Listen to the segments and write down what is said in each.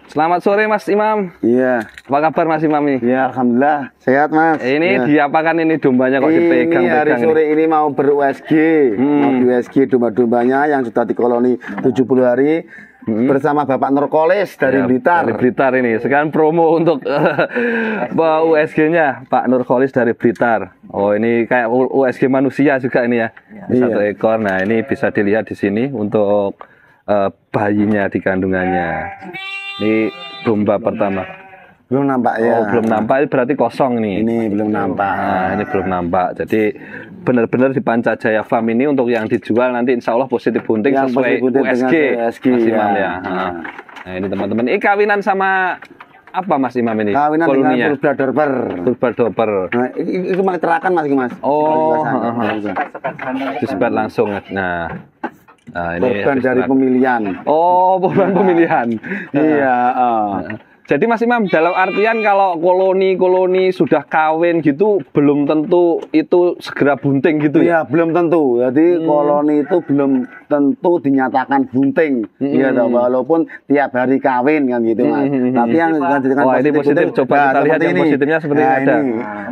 Selamat sore Mas Imam. Iya. Apa kabar Mas Imam ini? Iya, alhamdulillah sehat Mas. Ini diapakan ini dombanya kok dipegang-pegang? Ini hari sore ini mau ber-USG, mau di USG domba-dombanya yang sudah di koloni 70 hari bersama Bapak Nurkolis dari Blitar. Dari Blitar ini. Sekarang promo untuk USG-nya Pak Nurkolis dari Blitar. Oh ini kayak USG manusia juga ini ya. Satu ekor. Nah ini bisa dilihat di sini untuk bayinya di kandungannya. Ini domba pertama. Belum nampak ya. Oh, belum nampak, berarti kosong nih. Ini belum nampak. Nah, ini belum nampak. Jadi benar-benar di Pancajaya Farm ini untuk yang dijual nanti insya Allah positif bunting yang sesuai USG. Mas Imam ya. Nah, ini teman-teman. Ini kawinan sama apa Mas Imam ini? Kawinan koloninya dengan Purba-Dorper. Purba-Dorper. Nah, itu malah terakan Mas Mas. Oh, disebat langsung. Nah, ini korban dari pemilihan. Oh, korban pemilihan. Iya. Jadi Mas Imam, dalam artian kalau koloni sudah kawin gitu, belum tentu itu segera bunting gitu ya? Iya, belum tentu. Jadi koloni itu belum tentu dinyatakan bunting. Iya, walaupun tiap hari kawin kan gitu Mas. Tapi yang dijadikan ini positif, coba kita lihat yang positifnya seperti ini ada.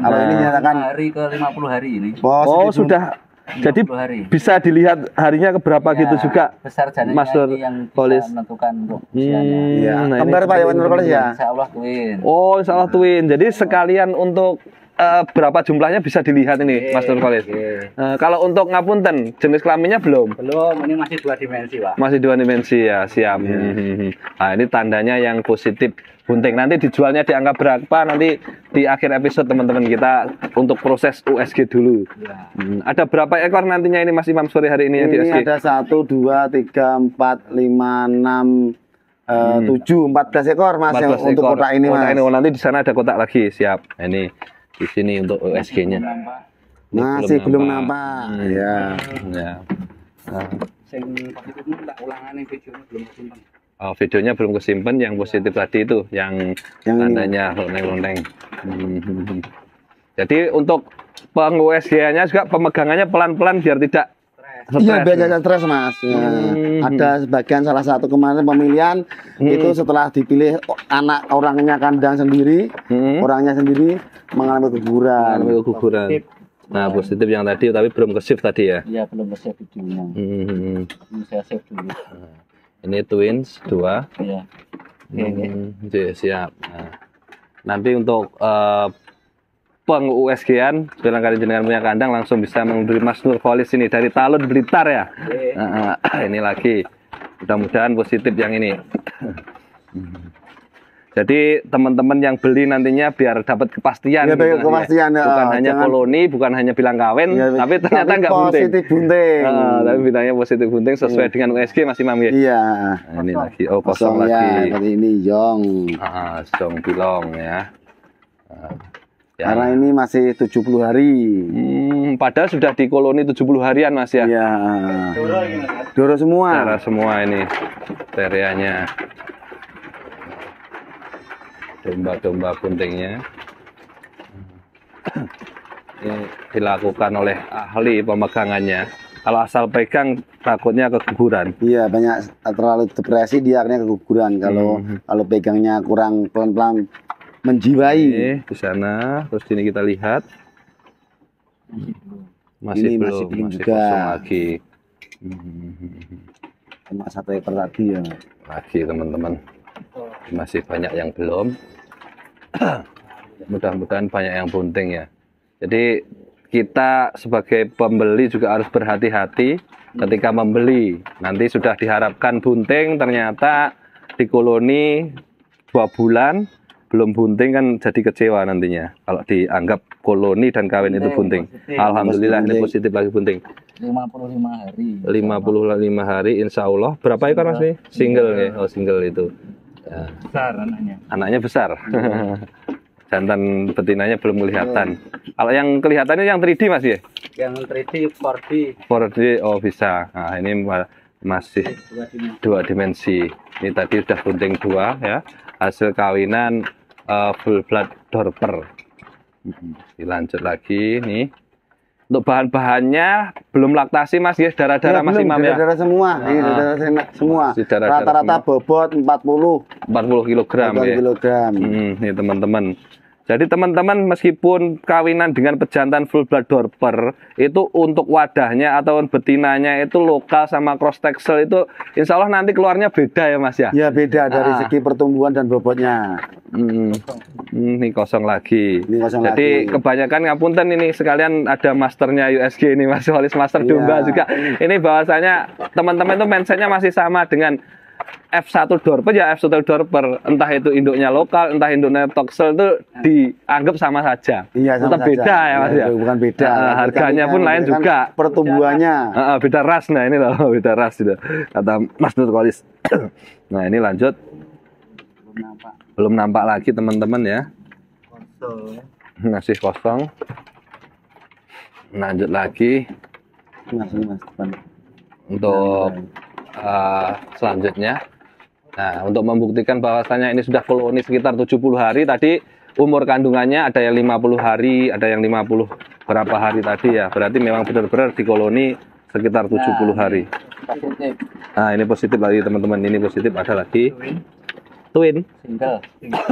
Kalau ini dinyatakan hari ke 50 hari ini. Oh, sudah. Jadi bisa dilihat harinya keberapa gitu juga. Besar janinnya Mas yang bisa menentukan untuk usianya. Iya. Kembar Pak Iwan Nurkolis ya? Insya Allah twin. Oh, insya Allah twin. Jadi sekalian untuk berapa jumlahnya bisa dilihat ini Mas Nurkolis. Kalau untuk ngapunten, jenis kelaminnya belum? Belum, ini masih 2 dimensi Pak. Masih 2 dimensi ya, siap. Nah ini tandanya yang positif bunting. Nanti dijualnya di angka berapa nanti di akhir episode teman-teman kita untuk proses USG dulu. Ada berapa ekor nantinya ini Mas Imam sore hari ini yang di USG? Ini ada 1, 2, 3, 4, 5, 6, 7, 14 ekor Mas 14 yang untuk ekor. kotak ini Mas. Oh, nanti di sana ada kotak lagi, siap. Nah, ini di sini untuk USG-nya. Masih belum nampak. Ya. Sing positifnya tak ulangane videonya belum kesimpan. Oh, videonya belum kesimpan yang positif tadi itu, yang tandanya loneng-loneng. Jadi untuk peng-USG-nya juga pemegangannya pelan-pelan biar tidak stres. Iya, biar tidak stres Mas. Ya. Ada sebagian salah satu kemarin pemilihan itu setelah dipilih anak orangnya kandang sendiri, orangnya sendiri mengalami keguguran. Nah, positif yang tadi tapi belum ke-save tadi ya? Iya, belum ke-save videonya. Ini saya save dulu. Ini twins 2. Iya. Siap. Nah, nanti untuk peng-USG-an barangkali jenengan punya kandang langsung bisa menghubungi Mas Nurkolis ini dari Talun Blitar ya. Ini lagi. Mudah-mudahan positif yang ini. Jadi teman-teman yang beli nantinya biar dapat kepastian. Ya, gitu, kepastian ya. Bukan hanya koloni, bukan hanya bilang kawin, tapi ternyata nggak bunting. Positif bunting. Tapi bilangnya positif bunting sesuai dengan USG Mas Imam ya. Iya. Nah, ini lagi, kosong lagi. Ya, ini Jong. Jong Bilong ya. Karena ini masih 70 hari. Padahal sudah di koloni 70 harian Mas ya. Iya. Doro semua. Cara semua ini terianya. Domba-domba buntingnya ini dilakukan oleh ahli pemegangannya. Kalau asal pegang takutnya keguguran. Iya, banyak terlalu depresi dia akhirnya keguguran. Kalau pegangnya kurang pelan-pelan menjiwai. Di sana, terus ini kita lihat masih belum juga. Kosong lagi. Cuma 1 ekor lagi ya. Lagi teman-teman. Masih banyak yang belum. Mudah-mudahan banyak yang bunting ya. Jadi kita sebagai pembeli juga harus berhati-hati ketika membeli. Nanti sudah diharapkan bunting, ternyata di koloni 2 bulan belum bunting kan jadi kecewa nantinya. Kalau dianggap koloni dan kawin itu bunting. Alhamdulillah ini positif lagi bunting. 55 hari. 55 hari insya Allah. Berapa ekor Mas nih? Single ya. Oh single itu. Ya. Besar anaknya. Anaknya besar. Jantan betinanya belum kelihatan. Kalau yang kelihatannya yang 3D Mas ya? Yang 3D 4D. 4D oh bisa. Nah, ini masih 2 dimensi. Ini tadi sudah bunting 2 ya. Hasil kawinan full blood Dorper. Dilanjut lagi nih. Untuk bahan-bahannya belum laktasi Mas ya, darah-darah masih mam ya. Darah semua, ini darah semua. Rata-rata bobot 40 kilogram ya. Kilogram. Nih teman-teman. Jadi teman-teman meskipun kawinan dengan pejantan full blood Dorper itu untuk wadahnya atau betinanya itu lokal sama cross texel itu insya Allah nanti keluarnya beda ya Mas ya? Ya beda dari segi pertumbuhan dan bobotnya. Ini kosong lagi. Jadi kebanyakan ngapunten ini sekalian ada masternya USG ini Mas Walis, master domba juga. Ini bahwasanya teman-teman itu mindsetnya masih sama dengan F1 Dorper ya F1 Dorper, entah itu induknya lokal, entah induknya toksel itu dianggap sama saja. Iya, sama tetap saja. beda ya Mas ya. Bukan beda. Harganya pun lain juga. Pertumbuhannya. Beda ras, nah ini loh beda ras itu kata Mas Nurkolis. Nah ini lanjut. Belum nampak lagi teman-teman ya. Masih kosong. Lanjut lagi. Mas. Untuk selanjutnya. Nah, untuk membuktikan bahwasanya ini sudah koloni sekitar 70 hari tadi, umur kandungannya ada yang 50 hari, ada yang 50 berapa hari tadi ya. Berarti memang benar-benar di koloni sekitar 70 hari. Positif. Nah, ini positif lagi teman-teman, ini positif ada lagi. Twin. Single.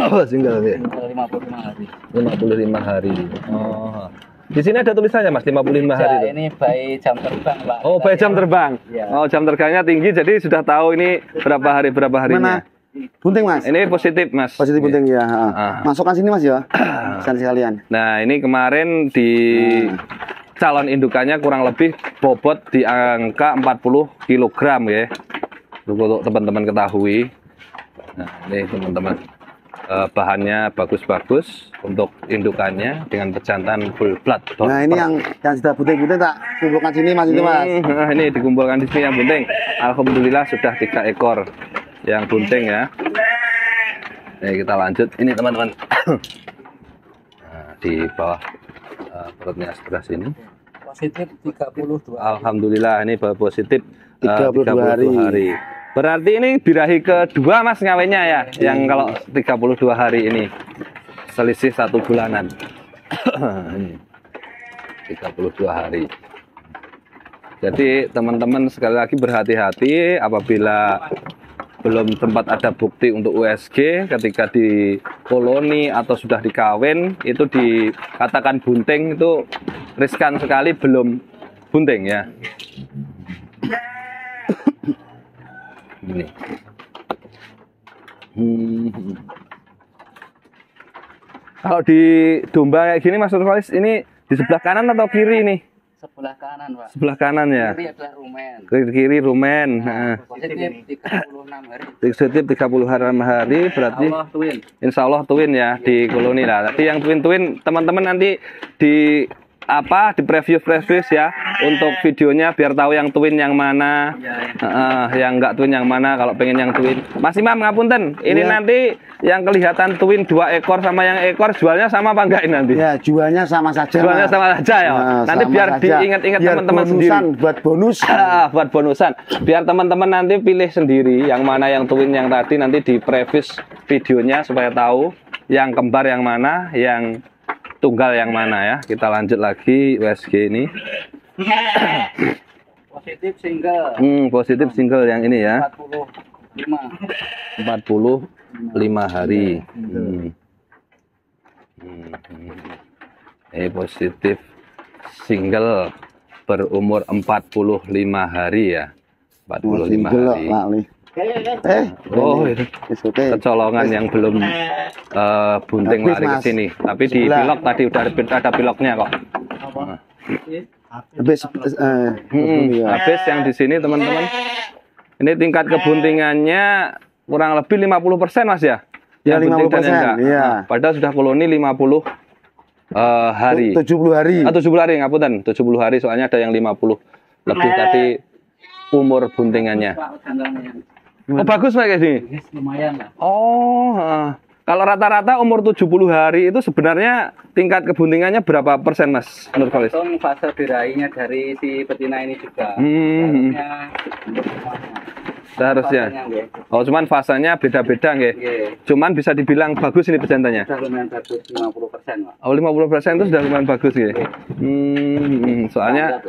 Oh, single ya. Single 55 hari. 55 hari. Oh. Di sini ada tulisannya Mas 55 hari. Ya, ini by jam terbang, Pak. Oh, by jam terbang. Ya. Oh, jam terbangnya tinggi jadi sudah tahu ini berapa harinya. Mana? Bunting Mas. Ini positif Mas. Positif bunting ya. Masukkan sini Mas ya. Sekalian. Nah, ini kemarin di calon indukannya kurang lebih bobot di angka 40 kg ya. Untuk teman-teman ketahui. Nah, ini teman-teman. Bahannya bagus-bagus untuk indukannya dengan pejantan full blood. Nah ini yang sudah bunting-bunting tak kumpulkan sini Mas itu Mas. Ini dikumpulkan di sini yang bunting. Alhamdulillah sudah 3 ekor yang bunting ya. Nih kita lanjut. Ini teman-teman. Nah, di bawah perutnya sebelah sini. Positif 32. Alhamdulillah ini positif 32 hari. Berarti ini birahi kedua Mas ngawinnya ya, yang kalau 32 hari ini selisih 1 bulanan. Ini 32 hari. Jadi teman-teman sekali lagi berhati-hati apabila belum tempat ada bukti untuk USG ketika di koloni atau sudah dikawin itu dikatakan bunting itu riskan sekali belum bunting ya. Ini. Kalau di domba kayak gini Mas Nurkolis ini di sebelah kanan atau kiri nih? Sebelah kanan, Pak. Sebelah kanan ya. Kiri adalah rumen. Kiri rumen. Positif 36 hari. Positif 36 hari berarti Allah twin. Insya Allah twin ya di koloni lah. Tapi yang twin teman-teman nanti di di preview ya untuk videonya biar tahu yang twin yang mana, yang enggak twin yang mana kalau pengen yang twin. Mas Imam ngapunten, ini nanti yang kelihatan twin 2 ekor sama yang ekor jualnya sama apa enggak ini nanti? Ya jualnya sama saja. Jualnya sama saja ya. Nanti biar diingat-ingat teman-teman sendiri. Buat bonus. Buat bonusan. Biar teman-teman nanti pilih sendiri yang mana yang twin yang tadi nanti di preview videonya supaya tahu yang kembar yang mana, yang tunggal yang mana ya. Kita lanjut lagi USG ini. Positif single. Positif single yang ini ya. 45 hari. Positif single berumur 45 hari ya. 45 hari. Oh, itu kecolongan yang belum bunting lari ke sini. Tapi di pilok tadi udah ada piloknya kok. Habis yang di sini teman-teman. Ini tingkat kebuntingannya kurang lebih 50% Mas ya? Ya 50%. Iya. Padahal sudah koloni 50 hari. 70 hari. 70 hari ngapunten. 70 hari soalnya ada yang 50 lebih tadi umur buntingannya. Oh bagus Pak kayak sini. Lumayan lah. Oh, kalau rata-rata umur 70 hari itu sebenarnya tingkat kebuntingannya berapa persen Mas Nurkolis? Hitung fase birahinya dari si betina ini juga. Seharusnya Seharusnya. Oh, cuman fasanya beda-beda nggih. Cuman bisa dibilang bagus ini pejantannya. Sudah lumayan bagus 50%, Pak. Oh, 50% itu sudah lumayan bagus nggih. Soalnya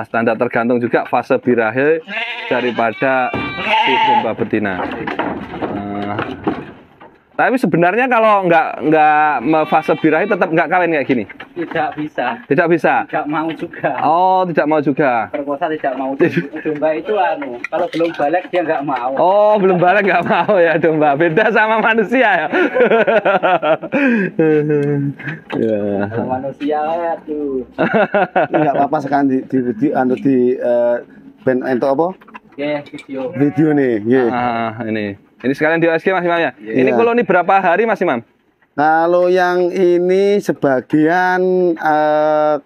standar tergantung juga fase birahe daripada si domba betina. Tapi sebenarnya kalau nggak fase birahi tetap nggak kawin kayak gini. Tidak bisa. Tidak bisa. Tidak mau juga. Oh, tidak mau juga. Perkosa tidak mau. Domba itu kalau belum balik dia nggak mau. Oh, belum balik nggak mau ya domba. Beda sama manusia ya. Ya. Kalau manusia ya tuh. Nggak apa-apa sekarang di band itu apa? Oke, video. Video nih, Ini sekalian di OSG Mas Imam ya. Iya. Ini koloni berapa hari Mas Imam? Kalau yang ini sebagian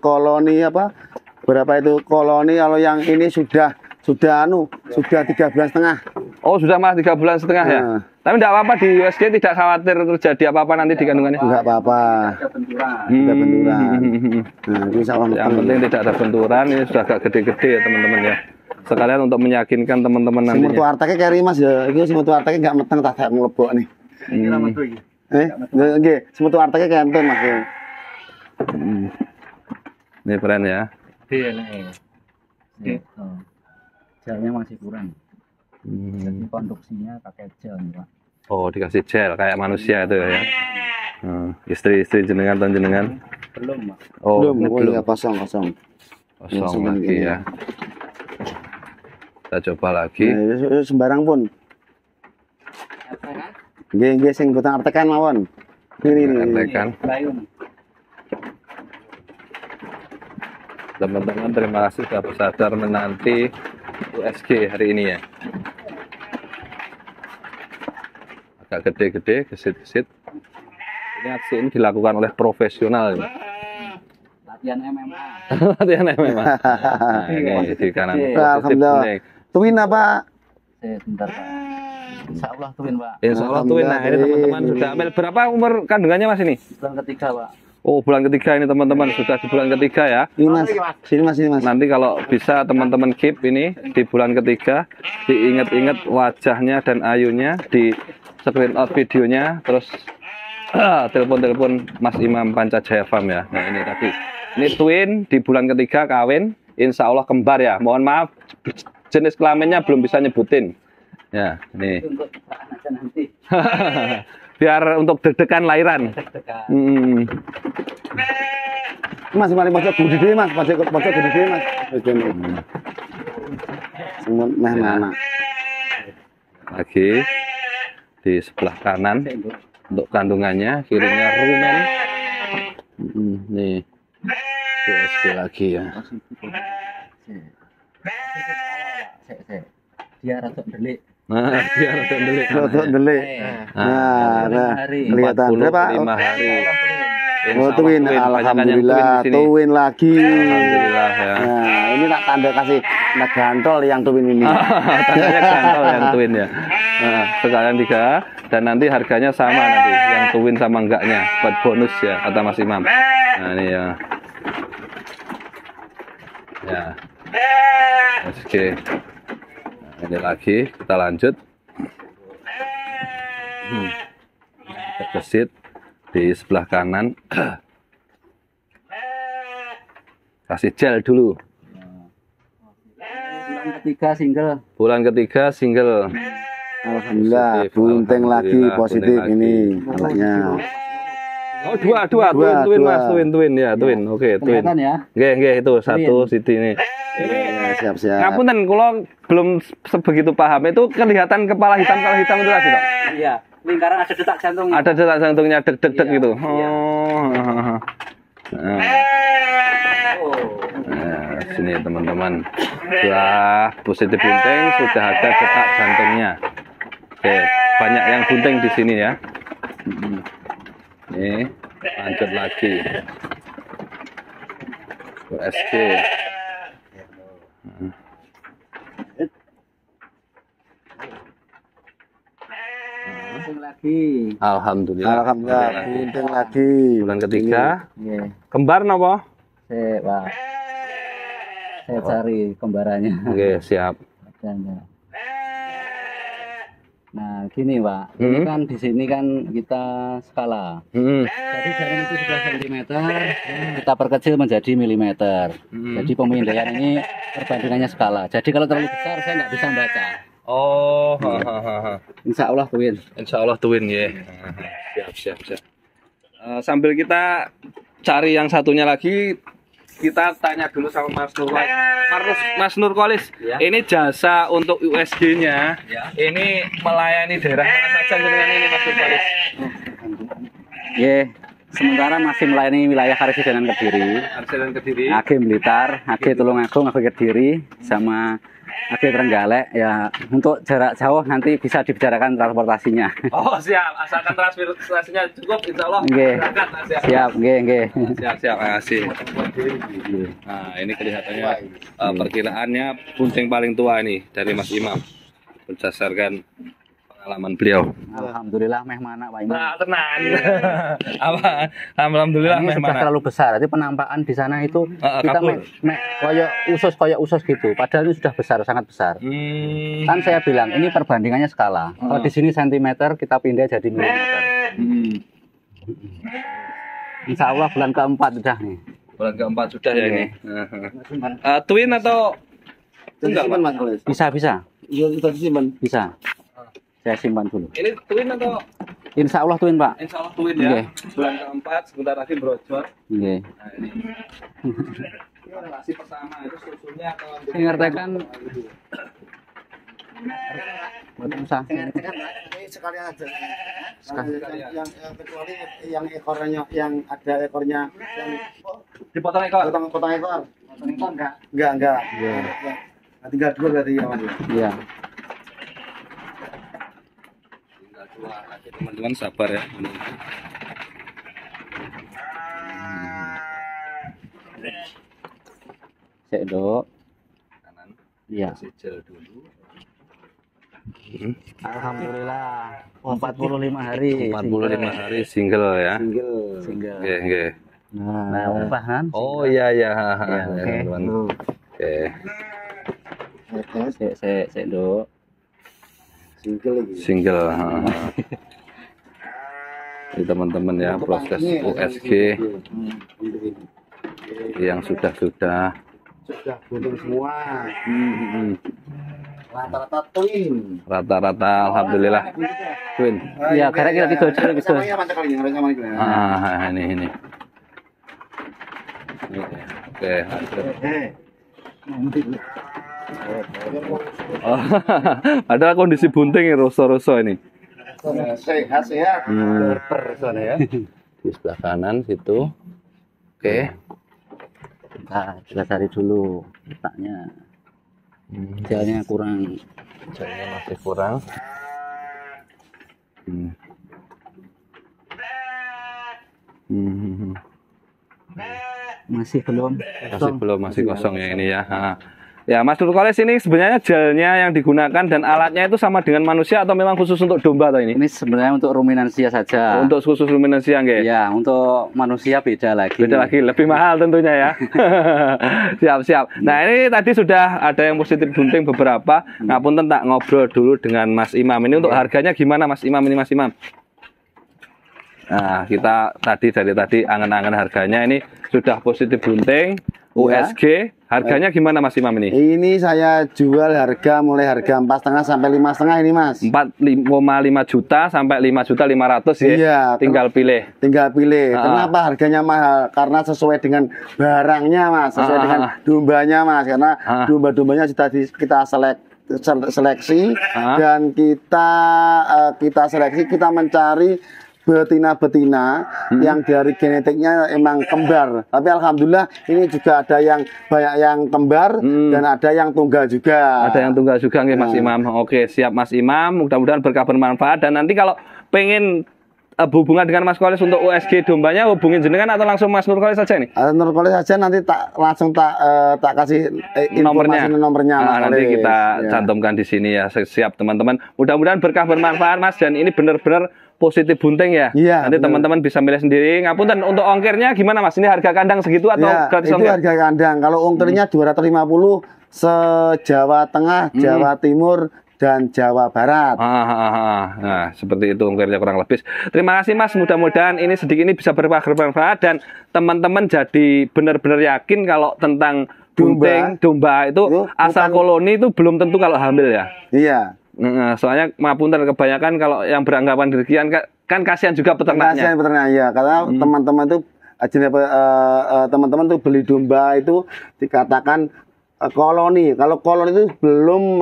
koloni apa? Berapa itu koloni? Kalau yang ini sudah 3 bulan setengah. Oh, sudah Mas 3 bulan setengah ya. Tapi tidak apa-apa di USG, tidak khawatir terjadi apa-apa nanti di kandungannya. Enggak apa-apa. Ada benturan. Tidak benturan. Nah, ini sama Yang penting tidak ada benturan. Ini sudah agak gede-gede ya teman-teman ya. Sekalian untuk meyakinkan teman-teman si mutu nantinya. arteke keri Mas ya. Iki si mutu arteke enggak meteng tak gak mlebok nih. Kira metu iki. Nggih, si mutu arteke kenten Mas. Ini keren ya. Iya nih. Gelnya masih kurang. Jadi konduksinya pakai gel, Pak. Oh, dikasih gel kayak manusia itu ya. Istri-istri jenengan dan jenengan. Belum, Pak. Oh, ini belum. belum. Ya, kosong. Kosong Kosong lagi ini. ya. Kita coba lagi. Nah, sembarang pun. Nggih sing boten artekan mawon. Ini. Artekan. Layun. Teman-teman terima kasih sudah bersadar menanti USG hari ini ya. Agak gede-gede, gesit-gesit. Ini aksi ini dilakukan oleh profesional. Latihan MMA. Latihan MMA. Nah, ini di kanan. Alhamdulillah. Tuin apa? Sebentar, Pak. Insya Allah tuin, Pak. Insya Allah tuin. Nah, ini teman-teman sudah ambil berapa umur kandungannya Mas ini? Bulan ketiga, Pak. Oh, bulan ketiga ini teman-teman, sudah di bulan ketiga ya. Ini Mas. Sini Mas. Nanti kalau bisa teman-teman keep ini di bulan ketiga, diingat-ingat wajahnya dan ayunya, di screen out videonya, terus telepon-telepon Mas Imam Pancajaya Farm ya. Nah ini tadi, ini twin di bulan ketiga kawin, insya Allah kembar ya. Mohon maaf, jenis kelaminnya belum bisa nyebutin. Ya, ini. Itu untuk ciptaan aja nanti. Biar untuk deg-degan lahiran. Deg-degan. Mas mari pojok gede Mas, pojok gede Mas. Semut meh mana? Lagi di sebelah kanan untuk kandungannya, kirinya rumen. Nih DSG lagi ya. Dia rada delik. Nah, dia rada delik. Rodok ndelik. Nah, kelihatan berapa? 45 hari. Oh, tuin, alhamdulillah, tuin lagi. Alhamdulillah ya. Nah, ini tak tanda kasih nak gantol yang tuin ini. Tandanya gantol yang twin ya. Nah, sekalian 3 dan nanti harganya sama nanti yang twin sama enggaknya buat bonus ya kata Mas Imam. Nah ini ya. Ya. Oke. Nah, ini lagi kita lanjut. Tergesit di sebelah kanan. Kasih gel dulu. Bulan ketiga single. Bulan ketiga single. Alhamdulillah, Positif, bunting lagi alhamdulillah, positif bunting ini anaknya. Oh dua twin Mas, twin ya, twin. Oke, twin. Kelihatan ya? Nggih, itu satu siti ini. Ya, siap-siap. Ngapunten kula belum sebegitu paham itu kelihatan kepala hitam itu lagi toh. Iya. Lingkaran ada detak jantung. Ada detak jantungnya deg-deg gitu. Iya. Oh. Nah, Oh. nah, sini teman-teman. Sudah positif bunting, sudah ada detak jantungnya. Oke, banyak yang bunting di sini ya. Nih, lanjut lagi. USG. Bunting lagi. Alhamdulillah. Alhamdulillah, bunting lagi. Bulan ketiga. Iya. Kembar napa? Pak. Saya cari kembarannya. Oke, siap. Adanya. Nah, gini Pak, ini kan di sini kan kita skala. Jadi jarum itu sudah sentimeter, kita perkecil menjadi milimeter. Jadi pemindaian ini perbandingannya skala. Jadi kalau terlalu besar saya nggak bisa baca. Oh, Insya Allah Twin. Insya Allah twin ya. Siap. Sambil kita cari yang satunya lagi, kita tanya dulu sama Mas Nurkolis. Ya. Ini jasa untuk USG-nya. Ya. Ini melayani daerah mana saja dengan ini Mas Nurkolis? Ya, sementara masih melayani wilayah Karesidenan Kediri, Arsidan Kediri. AG Blitar, AG Tulungagung, AG Kediri, sama AG Trenggalek. Ya, untuk jarak jauh nanti bisa dibicarakan transportasinya. Oh siap, asalkan transportasinya cukup, insya Allah Nggih. berangkat Mas ya. Siap, nggih. Siap, makasih. Nah ini kelihatannya perkiraannya bunting paling tua ini dari Mas Imam berdasarkan pengalaman beliau. Alhamdulillah meh mana Pak Imam. Nah, tenang. Apa? Alhamdulillah Ini meh sudah mana? terlalu besar. Jadi penampakan di sana itu kita kabur. koyok usus gitu. Padahal ini sudah besar, sangat besar. Kan saya bilang ini perbandingannya skala. Kalau di sini sentimeter, kita pindah jadi milimeter. Insya Allah bulan keempat sudah nih. Bulan keempat sudah ya ini. Iya. Twin atau Enggak, enggak, Mas Kolis. Bisa. Iya, kita disimpan. Bisa. Saya simpan dulu. Ini twin atau Insya Allah Twin Pak. insya Allah twin ya? Oke. Bulan keempat sebentar lagi brojol. Oke. Nah ini. Relasi pertama itu susunya atau Mengertikan usah. Sekalian aja. Yang kecuali yang ekornya, yang ada ekornya, yang dipotong ekor. potong ekor. Potong ekor enggak? Enggak. Iya. Nah, tinggal dua berarti ya Mas. Iya. Tinggal dua lagi, teman-teman sabar ya. Cek Dok. Kanan Iya. sijil dulu. Alhamdulillah 45 hari. 45 hari single ya. Single. Oke. Nah, upah kan? Oh iya. Ya, Ya, oke. teman-teman. Oke. Cek Dok. Single. Ini teman-teman ya proses USG yang sudah Sudah bunting semua. Rata-rata twin. rata-rata alhamdulillah twin. Iya, kira-kira gitu. Samanya macam kali ini, sama ini. Ini. Oke. Oh, adalah kondisi bunting ya roso-roso ini. Sehat. Persona ya. Di sebelah kanan situ. Oke. Kita cari dulu letaknya. Jalannya kurang. Jalannya masih kurang. Masih belum. Masih kosong ya ini ya. Ya Mas Nurkolis, ini sebenarnya gelnya yang digunakan dan alatnya itu sama dengan manusia atau memang khusus untuk domba atau ini? Ini sebenarnya untuk ruminansia saja. Untuk khusus luminansia nggih? Ya, untuk manusia beda lagi. Beda lagi, lebih mahal tentunya ya. Siap. Nah ini tadi sudah ada yang positif bunting beberapa. Ngapunten tak ngobrol dulu dengan Mas Imam. Ini untuk harganya gimana Mas Imam ini Mas Imam? Nah kita dari tadi angen-angen harganya ini sudah positif bunting. USG, harganya gimana Mas Imam ini? Ini saya jual mulai harga 4,5 sampai 5,5 ini Mas. 4,5 juta sampai 5.500.000 ya. Iya. Tinggal pilih. Kenapa harganya mahal? Karena sesuai dengan barangnya Mas, sesuai dengan dombanya Mas. Karena domba-dombanya sudah kita seleksi dan kita seleksi, kita mencari betina-betina yang dari genetiknya emang kembar. Tapi alhamdulillah ini juga ada yang banyak yang kembar dan ada yang tunggal juga. Ada yang tunggal juga nggih Mas Imam. Oke, siap Mas Imam. Mudah-mudahan berkah bermanfaat dan nanti kalau pengen hubungan dengan Mas Kolis untuk USG dombanya hubungin jenengan atau langsung Mas Nurkolis saja nih? Nurkolis saja nanti langsung kasih nomornya Mas nanti kita cantumkan di sini ya. Siap teman-teman. Mudah-mudahan berkah bermanfaat Mas dan ini benar-benar positif bunting ya. Iya, nanti teman-teman bisa milih sendiri. Ngapunten untuk ongkirnya gimana Mas? Ini harga kandang segitu atau gratis itu ongkir? harga kandang. Kalau ongkirnya 250 se-Jawa Tengah, Jawa Timur dan Jawa Barat. Nah, seperti itu mungkin kurang lebih. Terima kasih Mas, mudah-mudahan ini sedikit ini bisa bermanfaat dan teman-teman jadi benar-benar yakin kalau tentang bunting, domba itu asal koloni itu belum tentu kalau hamil ya. Iya. Nah, soalnya mapunten kebanyakan kalau yang beranggapan demikian kan kasihan juga peternaknya. Kasihan peternak ya, karena teman-teman itu teman-teman tuh beli domba itu dikatakan koloni. Kalau koloni itu belum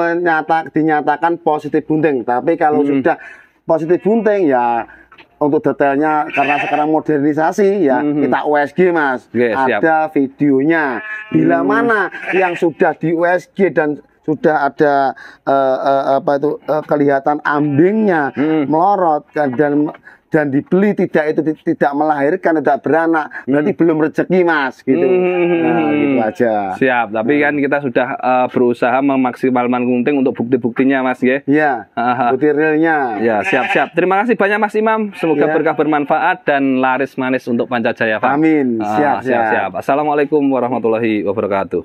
dinyatakan positif bunting, tapi kalau sudah positif bunting ya untuk detailnya karena sekarang modernisasi ya kita USG Mas. Ada videonya. Bila mana yang sudah di USG dan sudah ada kelihatan ambingnya melorot dan dibeli tidak melahirkan, tidak beranak, berarti belum rezeki Mas gitu. Nah, gitu aja. Siap, tapi kan kita sudah berusaha memaksimalkan bunting untuk bukti-buktinya Mas ya. Iya. Bukti realnya. Ya, siap. Terima kasih banyak Mas Imam. Semoga berkah bermanfaat dan laris manis untuk Pancajaya Pak. Amin. Siap. Assalamualaikum warahmatullahi wabarakatuh.